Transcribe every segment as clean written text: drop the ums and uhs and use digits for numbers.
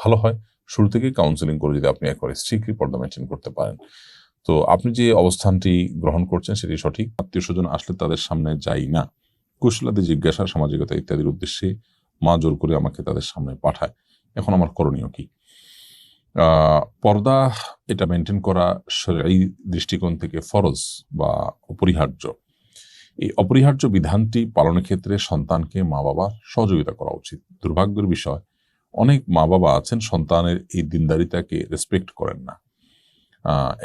ভালো হয় শুরু থেকে কাউন্সেলিং করে যদি আপনি একবার স্ট্রিক্টলি পর্দা মেনটেন করতে পারেন। তো আপনি যে অবস্থানটি গ্রহণ করছেন সেটি সঠিক। আত্মীয় স্বজন আসলে তাদের সামনে যাই না, কুশলাদি জিজ্ঞাসা, সামাজিকতা ইত্যাদির উদ্দেশ্যে মা জোর করে আমাকে তাদের সামনে পাঠায়। এখন আমার করণীয় কি? পর্দা এটা মেনটেন করা শরঈ দৃষ্টিকোণ থেকে ফরজ বা অপরিহার্য। এই অপরিহার্য বিধানটি পালনের ক্ষেত্রে সন্তানকে মা বাবার সহযোগিতা করা উচিত। দুর্ভাগ্যের বিষয়, অনেক মা বাবা আছেন সন্তানের এই দিনদারিতাকে রেসপেক্ট করেন না।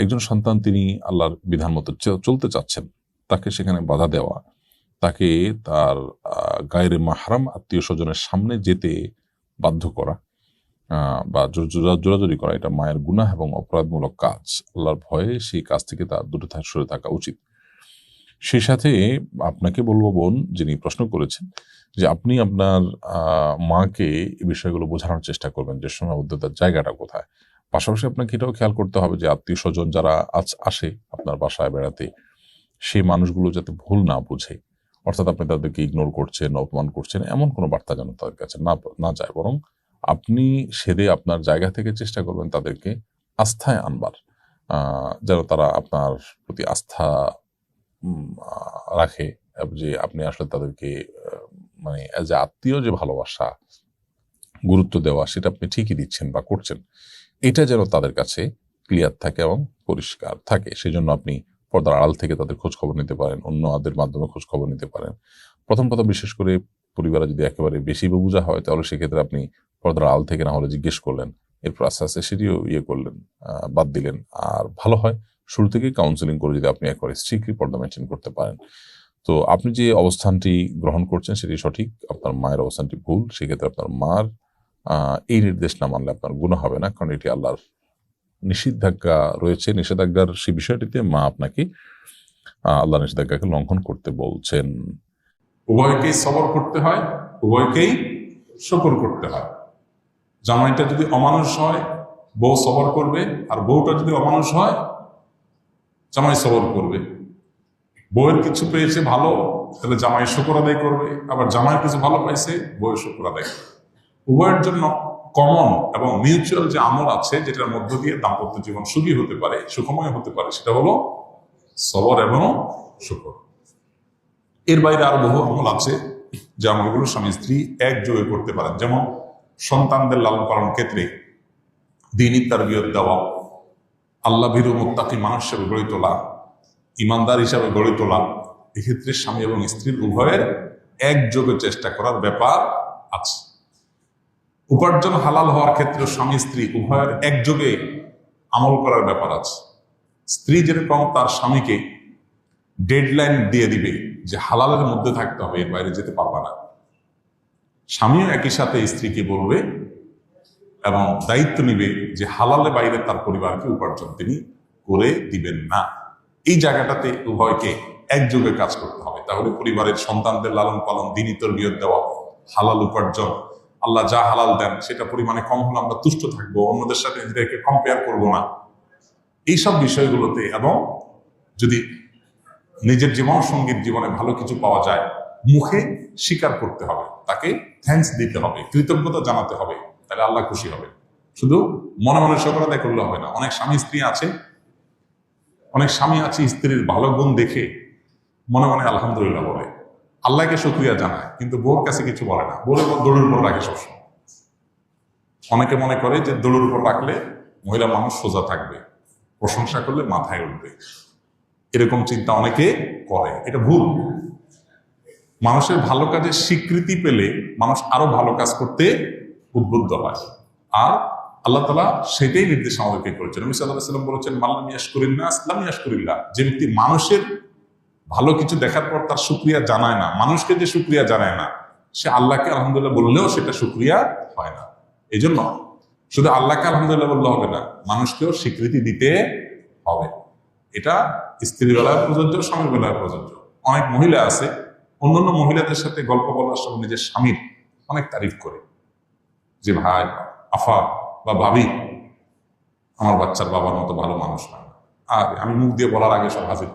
একজন সন্তান তিনি আল্লাহর বিধান মতো চলতে চাচ্ছেন, তাকে সেখানে বাধা দেওয়া, তাকে তার গায়রে মাহরাম আত্মীয় স্বজনের সামনে যেতে বাধ্য করা বা জোরাজুরি করা, এটা মায়ের গুনাহ এবং অপরাধমূলক কাজ। আল্লাহর ভয়ে সেই কাজ থেকে তার দূরে সরে থাকা উচিত। সেই সাথে আপনাকে বলবো বোন, যিনি প্রশ্ন করেছেন, যে আপনি আপনার মাকে এই বিষয়গুলো বোঝানোর চেষ্টা করবেন যে সীমাবদ্ধতার জায়গাটা কোথায়। পাশাপাশি আপনাকে এটাও খেয়াল করতে হবে যে আত্মীয় স্বজন যারা আসে আপনার বাসায় বেড়াতে, সেই মানুষগুলো যাতে ভুল না বুঝে, অর্থাৎ আপনি তাদেরকে ইগনোর করছেন, অপমান করছেন, এমন কোনো বার্তা যেন তাদের কাছে না যায়, বরং আপনি সেদে আপনার জায়গা থেকে চেষ্টা করবেন তাদেরকে আস্থায় আনবার, যেন তারা আপনার প্রতি আস্থা রাখে, যে আপনি আসলে তাদেরকে মানে অ্যাজ এ আত্মীয় যে ভালোবাসা, গুরুত্ব দেওয়া, সেটা আপনি ঠিকই দিচ্ছেন বা করছেন, এটা যেন তাদের কাছে ক্লিয়ার থাকে এবং পরিষ্কার থাকে। সেজন্য আপনি পর্দার আড়াল থেকে তাদের খোঁজ খবর নিতে পারেন, অন্যদের মাধ্যমে খোঁজ খবর নিতে পারেন। প্রথম কথা, বিশেষ করে পরিবারে যদি একেবারে বেশি বোঝা হয়, তাহলে সেক্ষেত্রে আপনি পর্দার আড়াল থেকে না হলে জিজ্ঞেস করলেন, এরপর আস্তে আস্তে সেটিও করলেন, বাদ দিলেন। আর ভালো হয় শুরু থেকে কাউন্সেলিং করে যদি আপনি একবার স্ট্রিক্টলি পর্দা মেনটেন করতে পারেন। তো আপনি যে অবস্থানটি গ্রহণ করছেন সেটি সঠিক, আপনার মায়ের অবস্থানটি ভুল। সেক্ষেত্রে আপনার মার এই নির্দেশ না মানলে আপনার গুনাহ হবে না, কারণ এটি আল্লাহর নিষেধাজ্ঞা রয়েছে। নিষেধাজ্ঞার সেই বিষয়টিতে মা আপনাকে আল্লাহ নিষেধাজ্ঞাকে লঙ্ঘন করতে বলছেন। উভয়কেই সবর করতে হয়, উভয়কেই শুকর করতে হয়। জামাইটা যদি অমানুষ হয়, বউ সবর করবে, আর বউটা যদি অমানুষ হয়, জামাই সবর করবে। বউয়ের কিছু পেয়েছে ভালো, তাহলে জামাই শুকর আদায় করবে, আবার জামাই কিছু ভালো পাইছে, বউয়ের শুকর আদায় করবে। উভয়ের জন্য কমন এবং মিউচুয়াল যে আমল আছে, যেটার মধ্য দিয়ে দাম্পত্য জীবন সুখী হতে পারে, সুখময় হতে পারে, সেটা হলো সবর এবং শুকর। এর বাইরে আরো বহু আমল আছে, যে আমলগুলো স্বামী স্ত্রী একযোগে করতে পারেন। যেমন সন্তানদের লালন পালন ক্ষেত্রে দ্বীনী তারবিয়ত দেওয়া, আল্লাহ ভীরু মুত্তাকি মানুষ হিসেবে গড়ে তোলা, ইমানদার হিসাবে গড়ে তোলা। এক্ষেত্রে স্বামী এবং স্ত্রীর উভয়ের একযোগে চেষ্টা করার ব্যাপার আছে। উপার্জন হালাল হওয়ার ক্ষেত্রে স্বামী স্ত্রী উভয়ের একযোগে আমল করার ব্যাপার আছে। স্ত্রী যেরকম তার স্বামীকে ডেডলাইন দিয়ে দিবে যে হালালের মধ্যে থাকতে হবে, এর বাইরে যেতে পারবে না, স্বামীও একই সাথে স্ত্রীকে বলবে এবং দায়িত্ব নিবে যে হালালের বাইরে তার পরিবারকে উপার্জন তিনি করে দিবেন না। এই জায়গাটাতে উভয়কে একযোগে কাজ করতে হবে। তাহলে পরিবারের সন্তানদের লালন পালন, দ্বীনী তারবিয়ত দেওয়া, হালাল উপার্জন, আল্লাহ যা হালাল দেন সেটা পরিমাণে কম হলে আমরা তুষ্ট থাকবো, অন্যদের সাথে নিজেদেরকে কম্পেয়ার করব না, এইসব বিষয়গুলোতে। এবং যদি নিজের জীবন সঙ্গীর জীবনে ভালো কিছু পাওয়া যায়, মুখে স্বীকার করতে হবে, তাকে থ্যাঙ্কস দিতে হবে, কৃতজ্ঞতা জানাতে হবে, তাহলে আল্লাহ খুশি হবে। শুধু মনে মনে শুকর আদায় করলে হবে না। অনেক স্বামী আছে স্ত্রীর ভালো গুণ দেখে মনে মনে আলহামদুলিল্লাহ বলে, আল্লাহকে শুকরিয়া জানায়, কিন্তু বউর কাছে কিছু বলে না, বলে দৌড়ের উপর রাখে সবসময়। অনেকে মনে করে যে দৌড়ের উপর রাখলে মহিলা মানুষ সোজা থাকবে, প্রশংসা করলে মাথায় উঠবে, এরকম চিন্তা অনেকে করে। এটা ভুল। মানুষের ভালো কাজের স্বীকৃতি পেলে মানুষ আরো ভালো কাজ করতে উদ্বুদ্ধ হয়, আর আল্লাহ তাআলা সেটাই নির্দেশ আমাদেরকে করেছেন। নবী সাল্লাল্লাহু আলাইহি ওয়াসাল্লাম বলেছেন, মান লাম ইয়াশকুরিন নাস লাম ইয়াশকুরিল্লাহ। যে ব্যক্তি মানুষের ভালো কিছু দেখার পর তার শুকরিয়া জানায় না, মানুষকে যে শুকরিয়া জানায় না, সে আল্লাহকে আলহামদুলিল্লাহ বললেও সেটা শুকরিয়া হয় না। এই জন্য শুধু আল্লাহকে আলহামদুলিল্লাহ বললে হবে না, মানুষকেও স্বীকৃতি দিতে হবে। এটা স্ত্রীর বেলায় প্রযোজ্য, স্বামীর বেলায় প্রযোজ্য। অনেক মহিলা আছে অন্যান্য মহিলাদের সাথে গল্প বলার সময় নিজের স্বামীর অনেক তারিফ করে, যে ভাই, আফা বা ভাবি, আমার বাচ্চার বাবার মতো ভালো মানুষ হয় না। আর আমি মুখ দিয়ে বলার আগে সব হাজির